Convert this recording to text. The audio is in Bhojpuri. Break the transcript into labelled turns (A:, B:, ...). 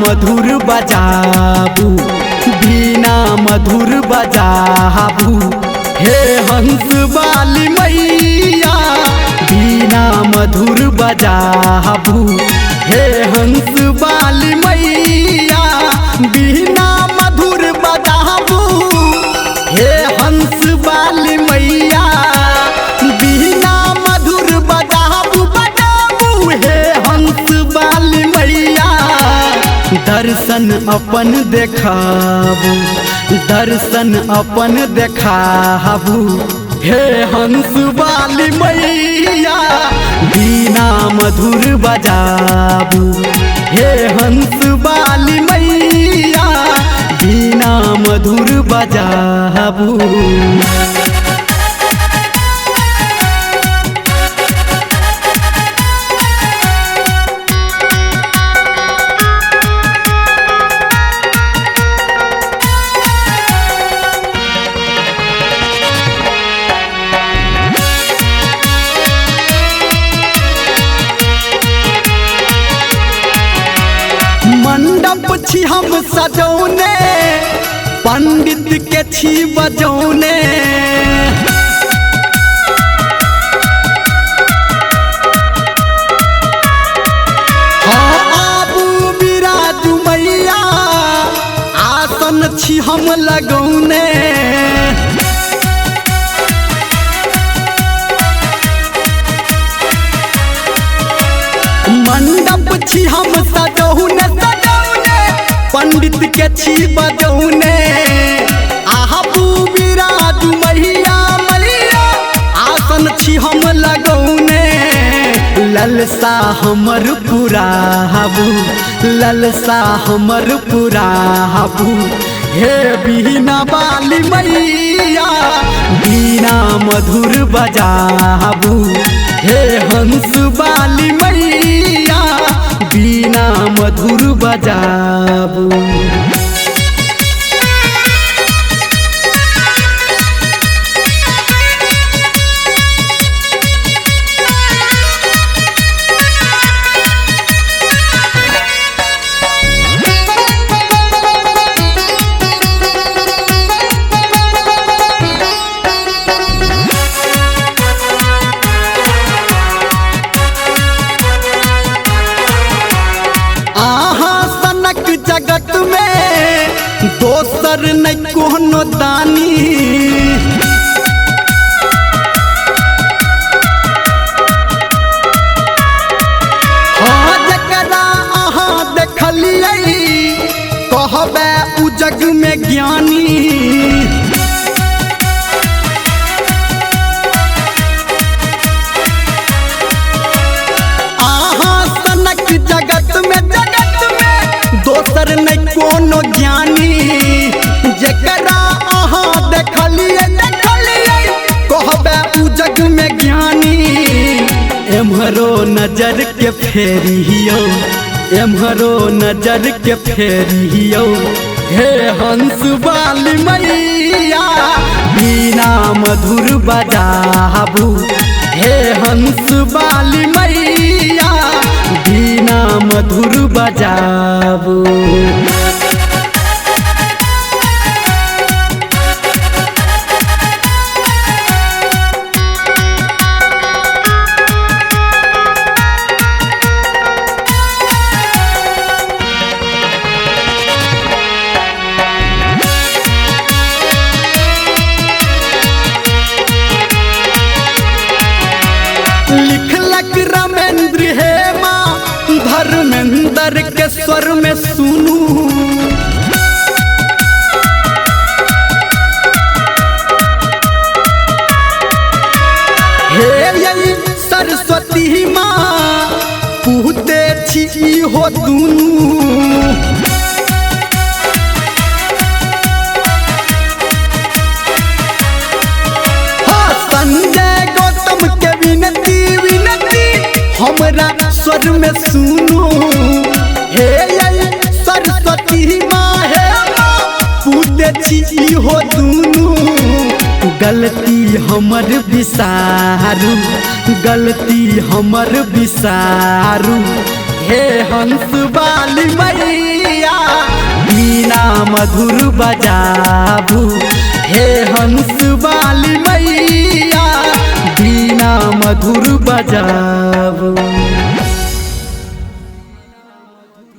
A: मधुर बजाबू, बीना मधुर बजाबू। हे हंस वाली मैया बीना मधुर बजाबू। हे हंस वाली मैया बीना मधुर बजाबू। हे हंस वाली मैया बीना मधुर बजाबू बजाबू। हे हंस वाली मैया दर्शन अपन देखाबू, दर्शन अपन देखाबू। हे हंस वाली मैया बीना मधुर बजाबू। हे हंस वाली मैया बीना मधुर बजाबू। मंडप छी हम सजौने, पंडित के छी बजौने। हाँ आबू बिराजू मैया आसन छी हम लगौने। मंडप छी हम सजौने, पंडित के छी बजौने। आबू बिराजू मैया मैया आसन छी हम लगौने। ललसा हमर पुराबू, ललसा हमर पुराबू। हे बीना वाली मैया बीना मधुर बजाबू। हे हंस वाली मैया बीना मधुर बजाबू। जगत में दोसर न कोनो दानी। हाँ जकरा अहाँ देखलियै कहबे उ जग में ज्ञानी। अहाँ सनक जगत में दोसर न कोनो ज्ञानी। जकरा अहाँ देखलियै कहबे उ जग में ज्ञानी। एम्हरो नजर के फेरियो, एम्हरो नजर के फेरियो। हे हंस वाली मैया बीना मधुर बजाबू। हे हंस वाली मैया बीना मधुर बजाबू। लिखलक रमेंद्र हेमा धर्मेंद्र के स्वर में सुनू। हे यही सरस्वती माँ पूते छी हो दुनू। संजय गौतम के विनती विनती हमरा स्वर में सुनो। हे सरस्वती माँ हे पूते छी हो दुनू। गलती हमर विसारू, गलती हमर विसारू। हे हंस वाली मैया बीना मधुर बजाबू, हे हंस वाली मैया बीना मधुर बजाबू।